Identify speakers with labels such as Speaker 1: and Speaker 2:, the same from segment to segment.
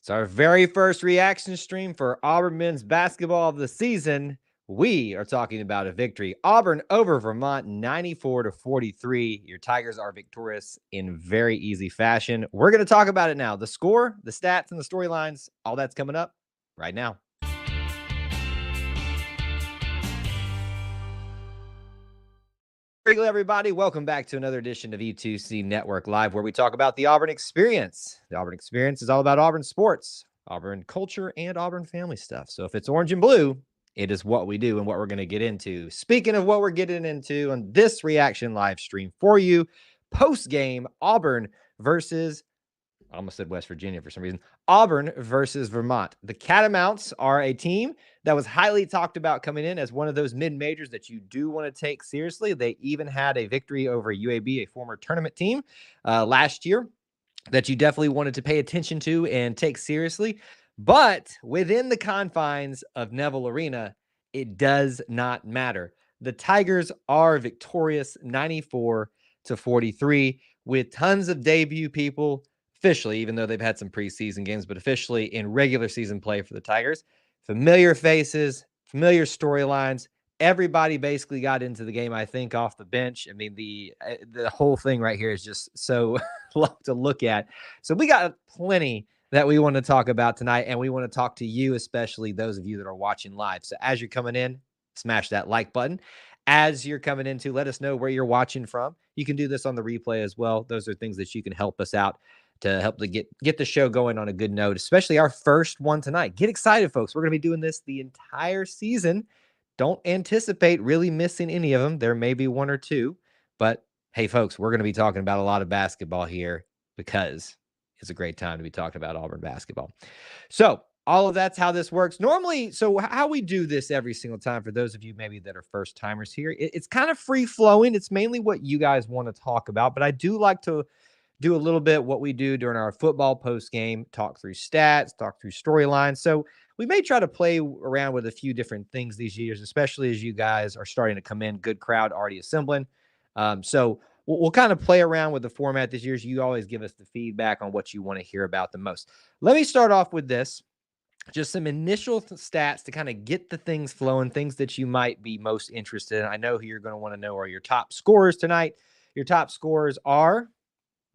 Speaker 1: It's our very first reaction stream for Auburn men's basketball of the season. We are talking about a victory. Auburn over Vermont 94-43. Your Tigers are victorious in very easy fashion. We're going to talk about it now. The score, the stats, and the storylines, all that's coming up right now. Hello, everybody. Welcome back to another edition of E2C Network Live, where we talk about the Auburn experience. The Auburn experience is all about Auburn sports, Auburn culture, and Auburn family stuff. So if it's orange and blue, it is what we do and what we're going to get into. Speaking of what we're getting into on this reaction live stream for you, post-game Auburn versus, I almost said West Virginia for some reason, Auburn versus Vermont. The Catamounts are a team that was highly talked about coming in as one of those mid-majors that you do want to take seriously. They even had a victory over UAB, a former tournament team, last year that you definitely wanted to pay attention to and take seriously. But within the confines of Neville Arena, it does not matter. The Tigers are victorious 94-43 with tons of debut people officially, even though they've had some preseason games, but officially in regular season play for the Tigers. Familiar faces, familiar storylines. Everybody basically got into the game, I think, off the bench. I mean, the whole thing right here is just so love to look at. So we got plenty that we want to talk about tonight, and we want to talk to you, especially those of you that are watching live. So as you're coming in, smash that like button. As you're coming into, let us know where you're watching from. You can do this on the replay as well. Those are things that you can help us out to help to get the show going on a good note, especially our first one tonight. Get excited, folks. We're going to be doing this the entire season. Don't anticipate really missing any of them. There may be one or two, but hey, folks, we're going to be talking about a lot of basketball here because it's a great time to be talking about Auburn basketball. So all of that's how this works. Normally, so how we do this every single time, for those of you maybe that are first timers here, it's kind of free flowing. It's mainly what you guys want to talk about, but I do like to do a little bit what we do during our football post game, talk through stats, talk through storylines. So we may try to play around with a few different things these years, especially as you guys are starting to come in. Good crowd already assembling. So we'll kind of play around with the format this year. You always give us the feedback on what you want to hear about the most. Let me start off with this. Just some initial stats to kind of get the things flowing, things that you might be most interested in. I know who you're going to want to know are your top scorers tonight. Your top scorers are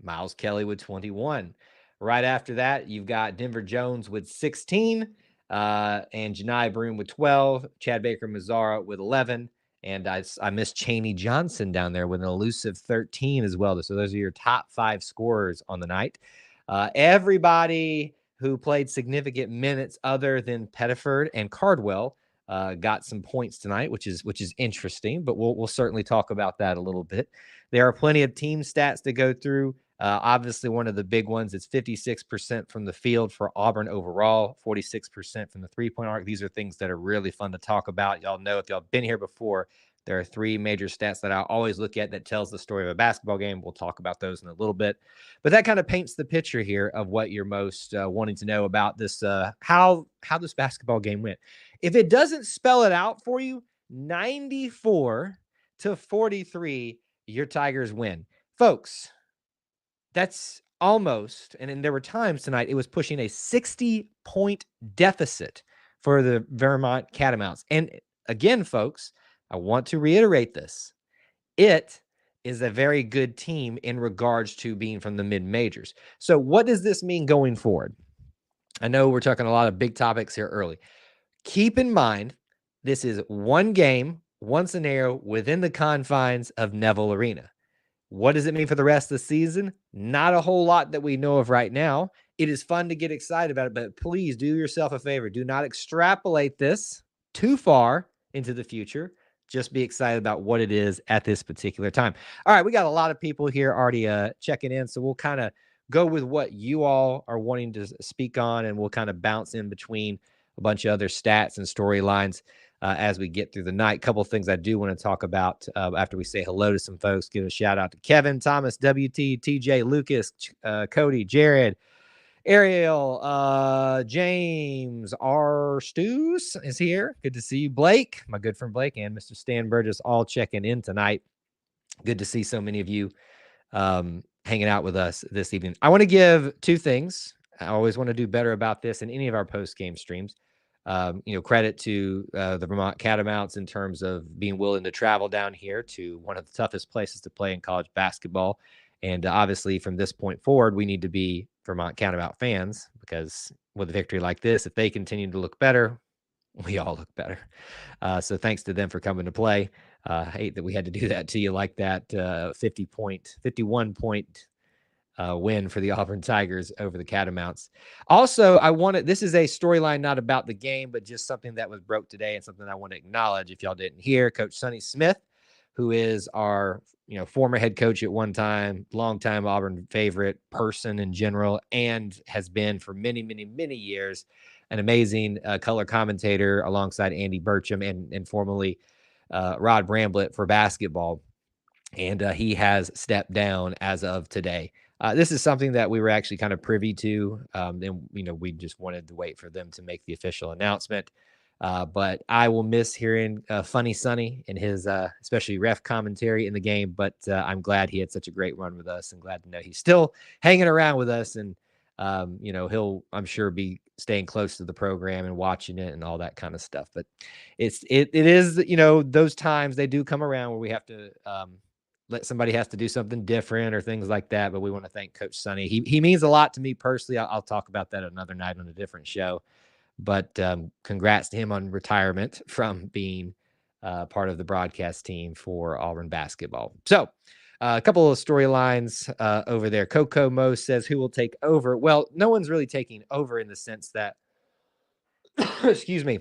Speaker 1: Miles Kelly with 21. Right after that, you've got Denver Jones with 16, and Janai Broom with 12, Chad Baker-Mazara with 11, and I missed Chaney Johnson down there with an elusive 13 as well. So those are your top 5 scorers on the night. Everybody who played significant minutes other than Pettiford and Cardwell got some points tonight, which is interesting, but we'll certainly talk about that a little bit. There are plenty of team stats to go through. Obviously, one of the big ones is 56% from the field for Auburn overall, 46% from the three-point arc. These are things that are really fun to talk about. Y'all know, if y'all been here before, there are 3 major stats that I always look at that tells the story of a basketball game. We'll talk about those in a little bit. But that kind of paints the picture here of what you're most wanting to know about this, how this basketball game went. If it doesn't spell it out for you, 94-43, your Tigers win. Folks, that's almost, and there were times tonight, it was pushing a 60-point deficit for the Vermont Catamounts. And again, folks, I want to reiterate this. It is a very good team in regards to being from the mid-majors. So what does this mean going forward? I know we're talking a lot of big topics here early. Keep in mind, this is one game, one scenario within the confines of Neville Arena. What does it mean for the rest of the season? Not a whole lot that we know of right now. It is fun to get excited about it, but please do yourself a favor. Do not extrapolate this too far into the future. Just be excited about what it is at this particular time. All right, we got a lot of people here already checking in, so we'll kind of go with what you all are wanting to speak on, and we'll kind of bounce in between a bunch of other stats and storylines as we get through the night. Couple of things I do want to talk about after we say hello to some folks. Give a shout out to Kevin, Thomas, WT, TJ, Lucas, Cody, Jared, Ariel, James, R. Stews is here. Good to see you, Blake, my good friend Blake, and Mr. Stan Burgess all checking in tonight. Good to see so many of you hanging out with us this evening. I want to give 2 things I always want to do better about this in any of our post-game streams. Credit to the Vermont Catamounts in terms of being willing to travel down here to one of the toughest places to play in college basketball. And obviously, from this point forward, we need to be Vermont Catamount fans, because with a victory like this, if they continue to look better, we all look better. So thanks to them for coming to play. I hate that we had to do that to you like that. 51 point win for the Auburn Tigers over the Catamounts. Also, this is a storyline not about the game, but just something that was broke today and something I want to acknowledge. If y'all didn't hear, Coach Sonny Smith, who is our former head coach at one time, longtime Auburn favorite person in general, and has been for many, many, many years an amazing color commentator alongside Andy Burcham and formerly Rod Bramblett for basketball. And he has stepped down as of today. This is something that we were actually kind of privy to, and we just wanted to wait for them to make the official announcement. But I will miss hearing Funny Sonny and his especially ref commentary in the game. But I'm glad he had such a great run with us, and glad to know he's still hanging around with us. And he'll, I'm sure, be staying close to the program and watching it and all that kind of stuff. But it is those times they do come around where we have to somebody has to do something different or things like that. But we want to thank Coach Sonny. He means a lot to me personally. I'll talk about that another night on a different show. But congrats to him on retirement from being part of the broadcast team for Auburn basketball. So a couple of storylines over there. Coco Mo says, who will take over? Well, no one's really taking over in the sense that, excuse me,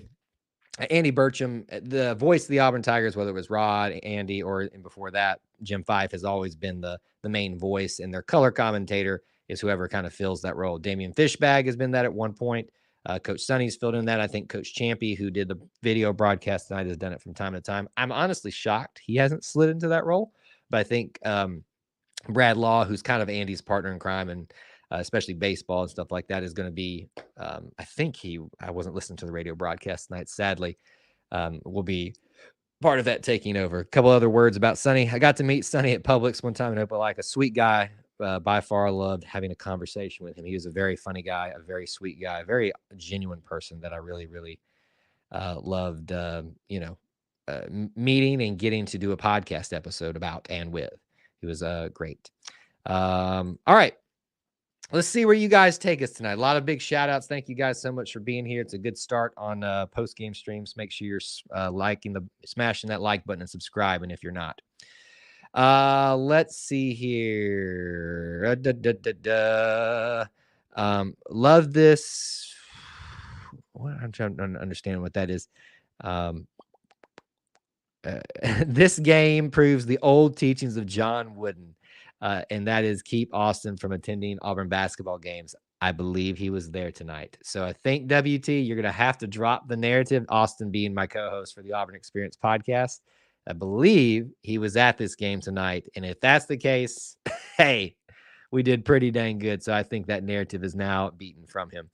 Speaker 1: Andy Burcham, the voice of the Auburn Tigers, whether it was Rod, Andy, or before that, Jim Fife, has always been the main voice, and their color commentator is whoever kind of fills that role. Damian Fishbag has been that at one point. Coach Sonny's filled in that. I think Coach Champy, who did the video broadcast tonight, has done it from time to time. I'm honestly shocked he hasn't slid into that role, but I think Brad Law, who's kind of Andy's partner in crime, and especially baseball and stuff like that, is going to be, I wasn't listening to the radio broadcast tonight, sadly, will be part of that taking over. A couple other words about Sonny. I got to meet Sonny at Publix one time in Opelika. A sweet guy. By far, loved having a conversation with him. He was a very funny guy, a very sweet guy, a very genuine person that I really, really loved, meeting and getting to do a podcast episode about and with. He was great. All right. Let's see where you guys take us tonight. A lot of big shout outs. Thank you guys so much for being here. It's a good start on post-game streams. Make sure you're smashing that like button and subscribing if you're not. Let's see here. Love this. I'm trying to understand what that is. This game proves the old teachings of John Wooden, and that is keep Austin from attending Auburn basketball games. I believe he was there tonight. So I think, WT, you're going to have to drop the narrative, Austin being my co-host for the Auburn Experience podcast. I believe he was at this game tonight. And if that's the case, hey, we did pretty dang good. So I think that narrative is now beaten from him.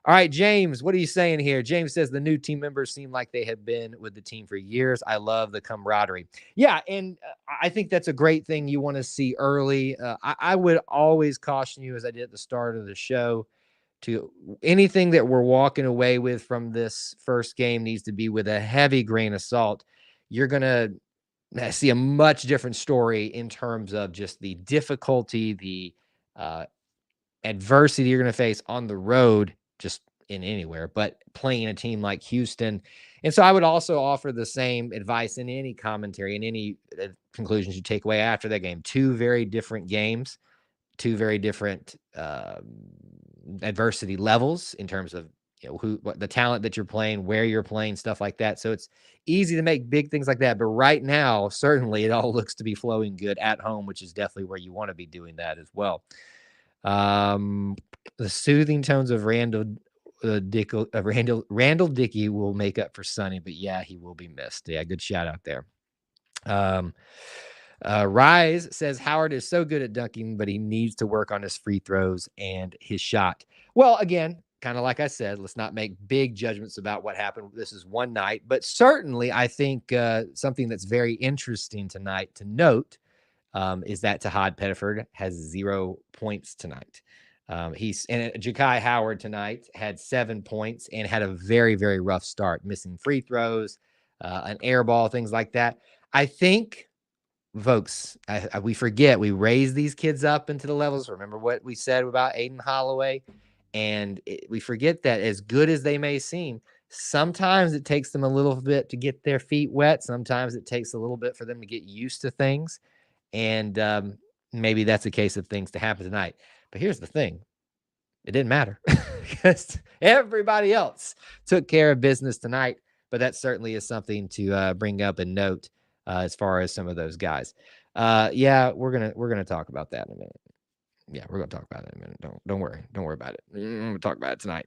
Speaker 1: All right, James, what are you saying here? James says the new team members seem like they have been with the team for years. I love the camaraderie. Yeah, and I think that's a great thing you want to see early. I would always caution you, as I did at the start of the show, to anything that we're walking away with from this first game needs to be with a heavy grain of salt. You're going to see a much different story in terms of just the difficulty, the adversity you're going to face on the road, just in anywhere, but playing a team like Houston. And so I would also offer the same advice in any commentary and any conclusions you take away after that game. Two very different games, two very different adversity levels in terms of what the talent that you're playing, where you're playing, stuff like that. So it's easy to make big things like that. But right now, certainly it all looks to be flowing good at home, which is definitely where you want to be doing that as well. The soothing tones of Randall Dickey will make up for Sonny, but yeah, he will be missed. Yeah, good shout out there. Rise says Howard is so good at dunking, but he needs to work on his free throws and his shot. Well, again, kind of like I said, let's not make big judgments about what happened. This is one night, but certainly I think something that's very interesting tonight to note is that Tahad Pettiford has 0 points tonight. Ja'Kai Howard tonight had 7 points and had a very, very rough start, missing free throws, an air ball, things like that. I think, folks, we forget we raise these kids up into the levels. Remember what we said about Aiden Holloway, and we forget that as good as they may seem, sometimes it takes them a little bit to get their feet wet. Sometimes it takes a little bit for them to get used to things, and maybe that's a case of things to happen tonight. But here's the thing. It didn't matter because everybody else took care of business tonight. But that certainly is something to bring up and note as far as some of those guys. Yeah, we're gonna talk about that in a minute. Yeah, we're gonna talk about it in a minute. Don't worry about it. I'm gonna talk about it tonight.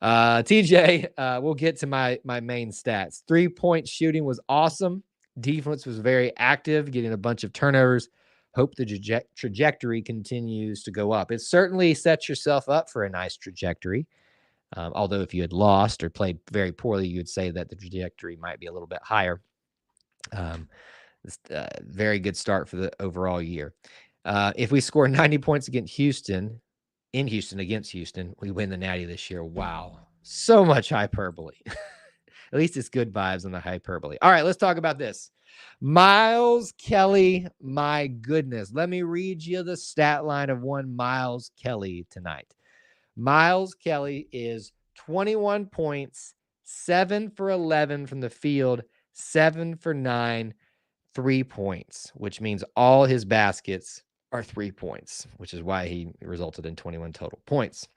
Speaker 1: TJ, we'll get to my main stats. 3-point shooting was awesome. Defense was very active, getting a bunch of turnovers. Hope the trajectory continues to go up. It certainly sets yourself up for a nice trajectory. Although if you had lost or played very poorly, you'd say that the trajectory might be a little bit higher. Very good start for the overall year. If we score 90 points against Houston, against Houston, we win the Natty this year. Wow. So much hyperbole. At least it's good vibes on the hyperbole. All right, let's talk about this. Miles Kelly, my goodness. Let me read you the stat line of one Miles Kelly tonight. Miles Kelly is 21 points, 7 for 11 from the field, 7 for 9, 3 points, which means all his baskets are 3 points, which is why he resulted in 21 total points.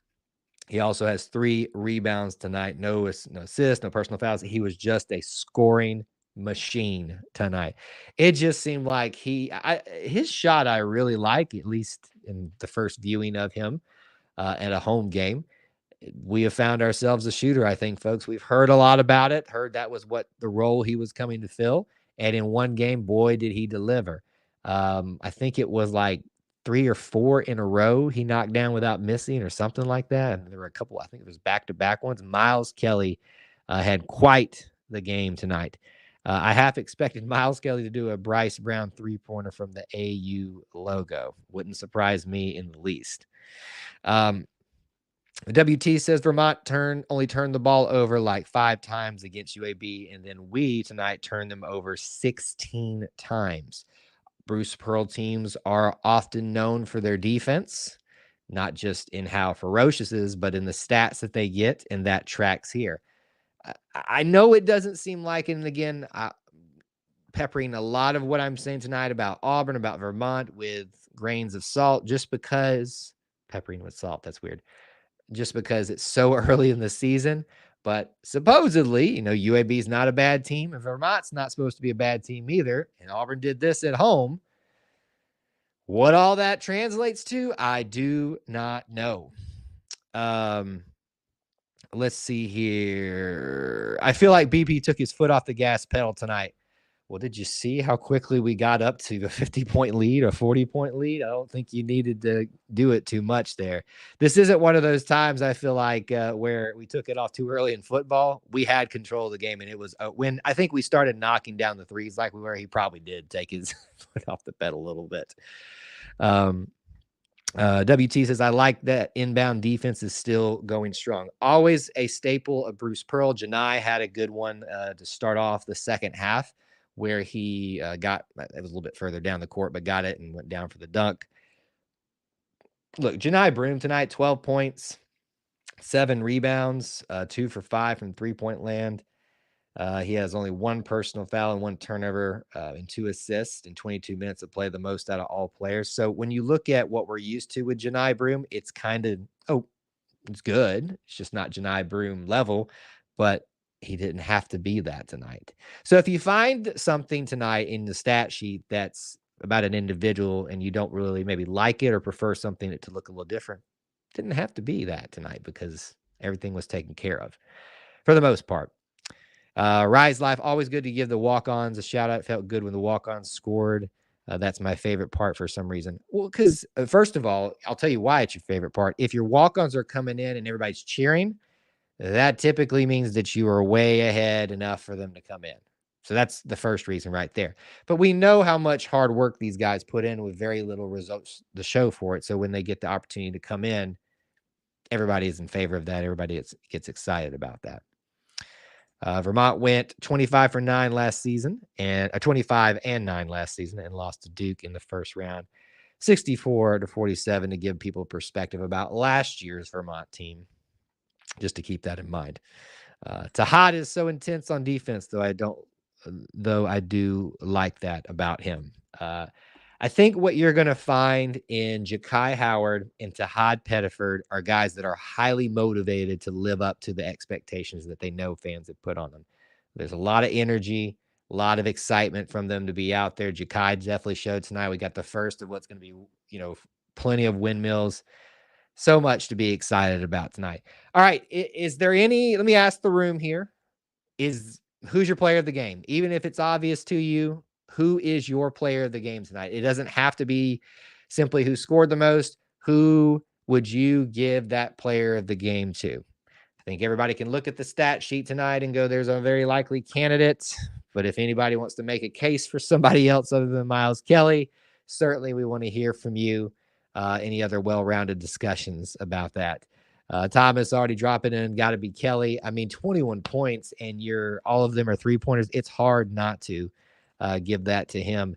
Speaker 1: He also has 3 rebounds tonight. No assists, no personal fouls. He was just a scoring machine tonight. It just seemed like his shot I really like, at least in the first viewing of him at a home game. We have found ourselves a shooter, I think, folks. We've heard a lot about it, heard that was what the role he was coming to fill. And in one game, boy, did he deliver. I think it was like 3 or 4 in a row he knocked down without missing or something like that. And there were a couple, I think it was back-to-back ones. Miles Kelly had quite the game tonight. I half expected Miles Kelly to do a Bryce Brown three-pointer from the AU logo. Wouldn't surprise me in the least. WT says Vermont only turned the ball over like 5 times against UAB, and then we tonight turned them over 16 times. Bruce Pearl teams are often known for their defense, not just in how ferocious it is, but in the stats that they get, and that tracks here. I know it doesn't seem like it, and again, peppering a lot of what I'm saying tonight about Auburn, about Vermont with grains of salt, just because peppering with salt, that's weird. Just because it's so early in the season. But supposedly, UAB is not a bad team, and Vermont's not supposed to be a bad team either. And Auburn did this at home. What all that translates to, I do not know. Let's see here. I feel like BP took his foot off the gas pedal tonight. Well, did you see how quickly we got up to a 50-point lead, a 40-point lead? I don't think you needed to do it too much there. This isn't one of those times I feel like where we took it off too early in football. We had control of the game, and it was when I think we started knocking down the threes like we were. He probably did take his foot off the pedal a little bit. WT says, I like that inbound defense is still going strong. Always a staple of Bruce Pearl. Janai had a good one to start off the second half where he it was a little bit further down the court, but got it and went down for the dunk. Look, Janai Broom tonight, 12 points, 7 rebounds, 2 for 5 from 3-point land. He has only 1 personal foul and 1 turnover and 2 assists in 22 minutes of play, the most out of all players. So when you look at what we're used to with Janai Broom, it's kind of, it's good. It's just not Janai Broom level, but he didn't have to be that tonight. So if you find something tonight in the stat sheet that's about an individual and you don't really maybe like it or prefer something to look a little different, it didn't have to be that tonight because everything was taken care of for the most part. Rise Life, always good to give the walk-ons a shout-out. It felt good when the walk-ons scored. That's my favorite part for some reason. Well, because first of all, I'll tell you why it's your favorite part. If your walk-ons are coming in and everybody's cheering, that typically means that you are way ahead enough for them to come in. So that's the first reason right there. But we know how much hard work these guys put in with very little results to show for it. So when they get the opportunity to come in, everybody is in favor of that. Everybody gets excited about that. Vermont went 25 for 9 last season, and 25 and 9 last season, and lost to Duke in the first round, 64-47, to give people perspective about last year's Vermont team, just to keep that in mind. Tahad is so intense on defense, though I do like that about him. I think what you're going to find in Ja'Kai Howard and Tahad Pettiford are guys that are highly motivated to live up to the expectations that they know fans have put on them. There's a lot of energy, a lot of excitement from them to be out there. Ja'Kai definitely showed tonight. We got the first of what's going to be, plenty of windmills. So much to be excited about tonight. All right. Is there any, let me ask the room here, who's your player of the game? Even if it's obvious to you, who is your player of the game tonight? It doesn't have to be simply who scored the most. Who would you give that player of the game to? I think everybody can look at the stat sheet tonight and go, there's a very likely candidate. But if anybody wants to make a case for somebody else other than Miles Kelly, certainly we want to hear from you. Any other well-rounded discussions about that? Thomas already dropping in, got to be Kelly. I mean, 21 points, and all of them are three-pointers. It's hard not to give that to him.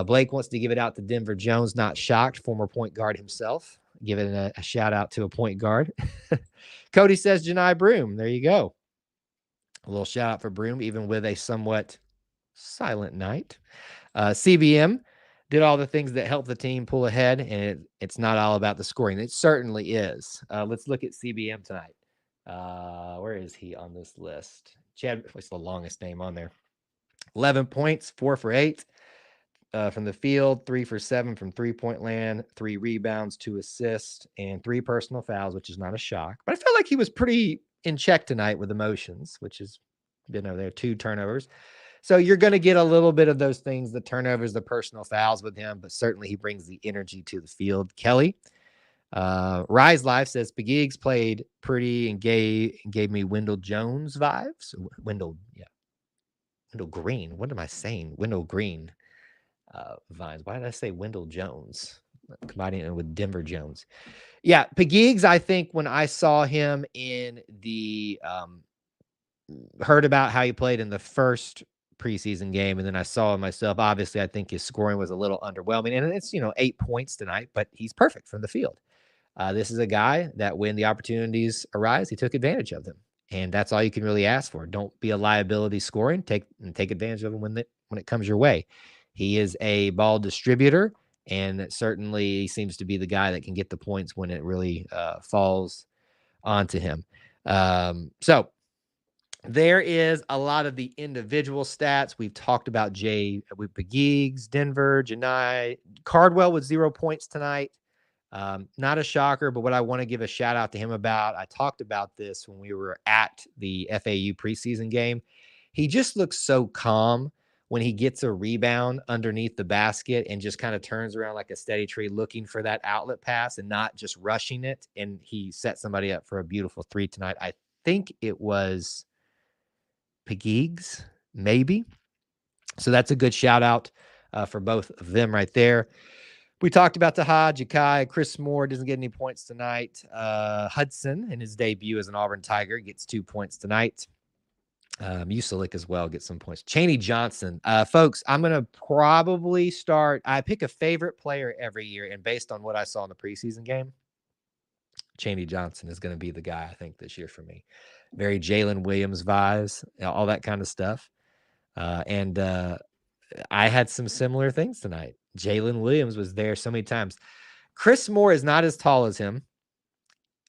Speaker 1: Blake wants to give it out to Denver Jones. Not shocked, former point guard himself. Giving a shout out to a point guard. Cody says Janai Broom. There you go. A little shout out for Broom, even with a somewhat silent night. CBM did all the things that help the team pull ahead, and it's not all about the scoring. It certainly is. Let's look at CBM tonight. Where is he on this list? Chad, what's the longest name on there? 11 points, 4 for 8 from the field, 3 for 7 from three-point land, 3 rebounds, 2 assists, and 3 personal fouls, which is not a shock. But I felt like he was pretty in check tonight with emotions, which has been over there. 2 turnovers. So you're going to get a little bit of those things, the turnovers, the personal fouls with him, but certainly he brings the energy to the field. Kelly, Rise Life says Pegues played pretty and gave me Wendell Jones vibes. Wendell Green. What am I saying? Wendell Green vibes. Why did I say Wendell Jones? Combining it with Denver Jones. Yeah, Pegues, I think when I saw him in the heard about how he played in the first preseason game, and then I saw him myself. Obviously, I think his scoring was a little underwhelming, and it's 8 points tonight, but he's perfect from the field. This is a guy that when the opportunities arise, he took advantage of them, and that's all you can really ask for. Don't be a liability scoring. Take advantage of them when it comes your way. He is a ball distributor, and certainly he seems to be the guy that can get the points when it really falls onto him. So there is a lot of the individual stats. We've talked about with Pegues, Denver, Janai, Cardwell with 0 points tonight. Not a shocker, but what I want to give a shout out to him about, I talked about this when we were at the FAU preseason game. He just looks so calm when he gets a rebound underneath the basket and just kind of turns around like a steady tree looking for that outlet pass and not just rushing it. And he set somebody up for a beautiful 3 tonight. I think it was Pegues, maybe. So that's a good shout out for both of them right there. We talked about Tahad, Ja'Kai, Chris Moore doesn't get any points tonight. Hudson, in his debut as an Auburn Tiger, gets 2 points tonight. Musalik as well gets some points. Chaney Johnson. Folks, I'm going to probably start. I pick a favorite player every year, and based on what I saw in the preseason game, Chaney Johnson is going to be the guy, I think, this year for me. Very Jalen Williams vibes, all that kind of stuff. And I had some similar things tonight. Jalen Williams was there so many times. Chris Moore is not as tall as him,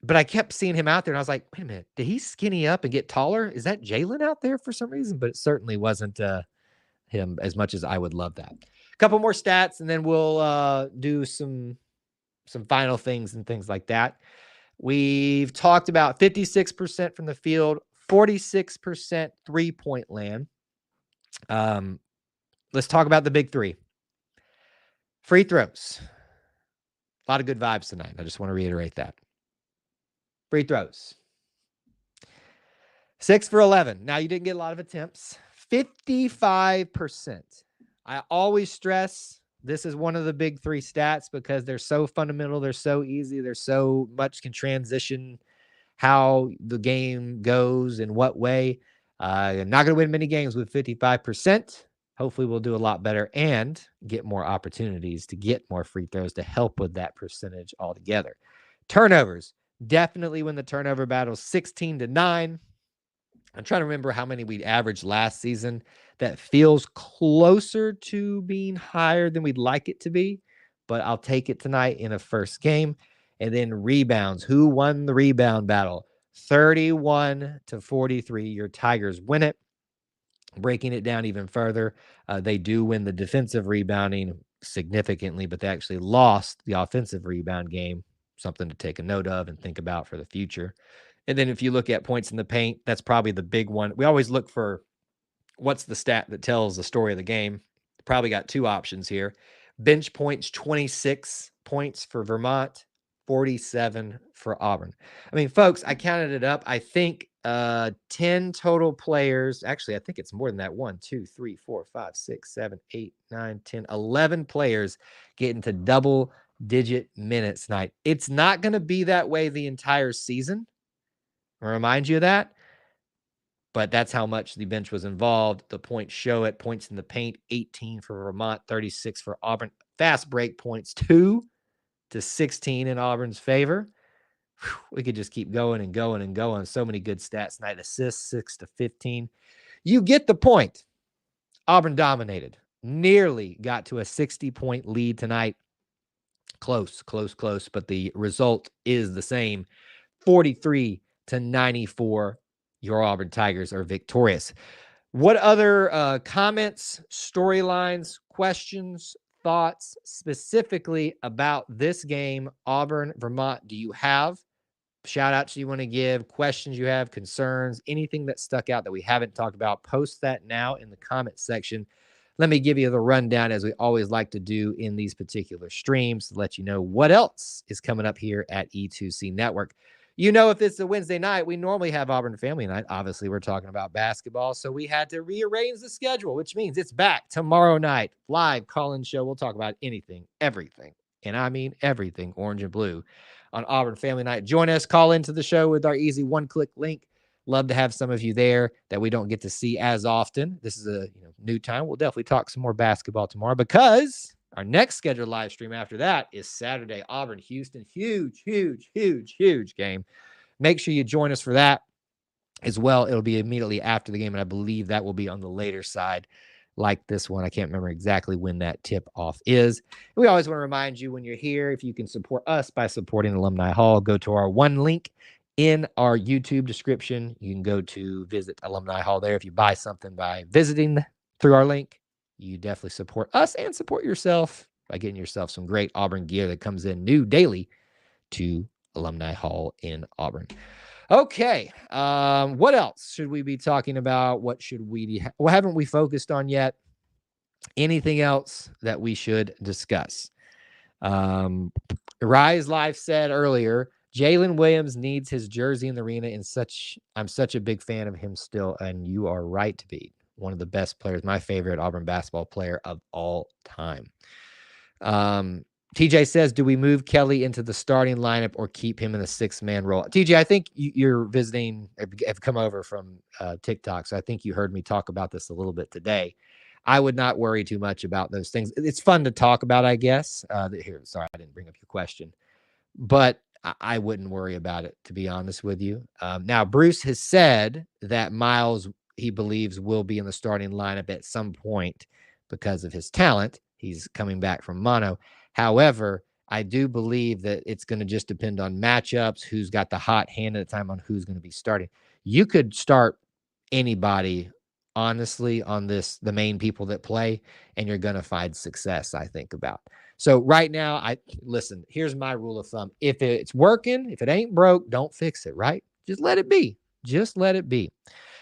Speaker 1: but I kept seeing him out there, and I was like, wait a minute, did he skinny up and get taller? Is that Jalen out there for some reason? But it certainly wasn't him, as much as I would love that. A couple more stats, and then we'll do some final things and things like that. We've talked about 56% from the field, 46% three-point land. Let's talk about the big 3. Free throws. A lot of good vibes tonight. I just want to reiterate that. Free throws. 6 for 11. Now, you didn't get a lot of attempts. 55%. I always stress This is one of the big three stats because they're so fundamental. They're so easy. They're so much can transition how the game goes in what way. Not going to win many games with 55%. Hopefully, we'll do a lot better and get more opportunities to get more free throws to help with that percentage altogether. Turnovers. Definitely win the turnover battle 16-9. I'm trying to remember how many we averaged last season. That feels closer to being higher than we'd like it to be, but I'll take it tonight in a first game. And then rebounds. Who won the rebound battle? 31-43. Your Tigers win it. Breaking it down even further, they do win the defensive rebounding significantly, but they actually lost the offensive rebound game. Something to take a note of and think about for the future. And then if you look at points in the paint, that's probably the big one. We always look for what's the stat that tells the story of the game. Probably got two options here. Bench points, 26 points for Vermont, 47 for Auburn. I mean, folks, I counted it up. I think 10 total players. Actually, I think it's more than that. 1, 2, 3, 4, 5, 6, 7, 8, 9, 10, 11 players get into double-digit minutes tonight. It's not going to be that way the entire season. I'll remind you of that. But that's how much the bench was involved. The points show it. Points in the paint, 18 for Vermont, 36 for Auburn. Fast break points, 2-16 in Auburn's favor. Whew, we could just keep going and going and going. So many good stats tonight. Assists, 6-15. You get the point. Auburn dominated. Nearly got to a 60-point lead tonight. Close, but the result is the same. 43-94. Your Auburn Tigers are victorious. What other comments, storylines, questions, thoughts specifically about this game, Auburn, Vermont, do you have? Shout outs you want to give, questions you have, concerns, anything that stuck out that we haven't talked about, post that now in the comment section. Let me give you the rundown, as we always like to do in these particular streams, to let you know what else is coming up here at E2C Network. You know, if it's a Wednesday night, we normally have Auburn Family Night. Obviously, we're talking about basketball, so we had to rearrange the schedule, which means it's back tomorrow night. Live call-in show. We'll talk about anything, everything, and I mean everything orange and blue on Auburn Family Night. Join us. Call into the show with our easy one-click link. Love to have some of you there that we don't get to see as often. This is a new time. We'll definitely talk some more basketball tomorrow, because our next scheduled live stream after that is Saturday, Auburn, Houston. Huge game. Make sure you join us for that as well. It'll be immediately after the game, and I believe that will be on the later side, like this one. I can't remember exactly when that tip off is. And we always want to remind you, when you're here, if you can support us by supporting Alumni Hall, go to our one link in our YouTube description. You can go to visit Alumni Hall there. If you buy something by visiting through our link, you definitely support us and support yourself by getting yourself some great Auburn gear that comes in new daily to Alumni Hall in Auburn. Okay. What else should we be talking about? What should we what haven't we focused on yet? Anything else that we should discuss? Rise Life said earlier, Jalen Williams needs his jersey in the arena. I'm such a big fan of him still, and you are right to be. One of the best players, my favorite Auburn basketball player of all time. TJ says, do we move Kelly into the starting lineup or keep him in the 6-man role? TJ, I think you're visiting, have come over from TikTok, so I think you heard me talk about this a little bit today. I would not worry too much about those things. It's fun to talk about, I guess. Sorry, I didn't bring up your question, but I wouldn't worry about it, to be honest with you. Now, Bruce has said that Miles, he believes, will be in the starting lineup at some point because of his talent. He's coming back from mono. However, I do believe that it's going to just depend on matchups, who's got the hot hand at the time, on who's going to be starting. You could start anybody, honestly, on the main people that play, and you're going to find success, I think, about. So right now, listen, here's my rule of thumb. If it's working, if it ain't broke, don't fix it, right? Just let it be. Just let it be.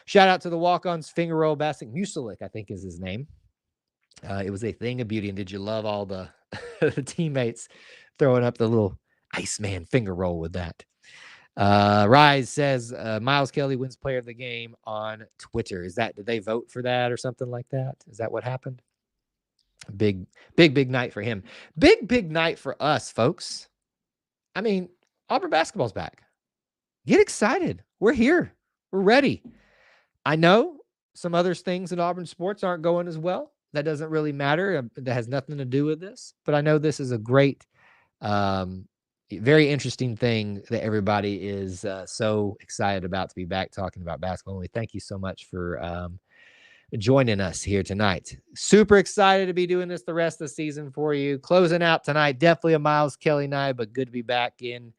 Speaker 1: Shout out to the walk-ons, finger roll basket. Muselik, I think, is his name. It was a thing of beauty. And did you love all the, the teammates throwing up the little Iceman finger roll with that? Rise says Miles Kelly wins player of the game on Twitter. Did they vote for that or something like that? Is that what happened? Big, big night for him. Big night for us, folks. I mean, Auburn basketball's back. Get excited. We're here. We're ready. I know some other things in Auburn sports aren't going as well. That doesn't really matter. That has nothing to do with this. But I know this is a great, very interesting thing that everybody is so excited about to be back talking about basketball. And we thank you so much for joining us here tonight. Super excited to be doing this the rest of the season for you. Closing out tonight, definitely a Miles Kelly night, but good to be back in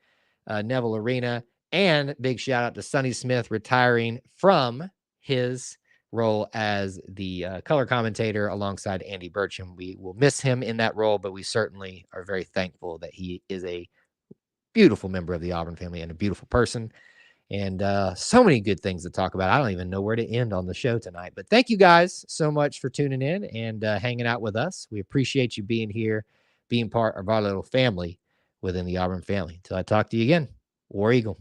Speaker 1: Neville Arena. And big shout out to Sonny Smith retiring from his role as the color commentator alongside Andy Burcham. We will miss him in that role, but we certainly are very thankful that he is a beautiful member of the Auburn family and a beautiful person. And so many good things to talk about. I don't even know where to end on the show tonight. But thank you guys so much for tuning in and hanging out with us. We appreciate you being here, being part of our little family within the Auburn family. Until I talk to you again, War Eagle.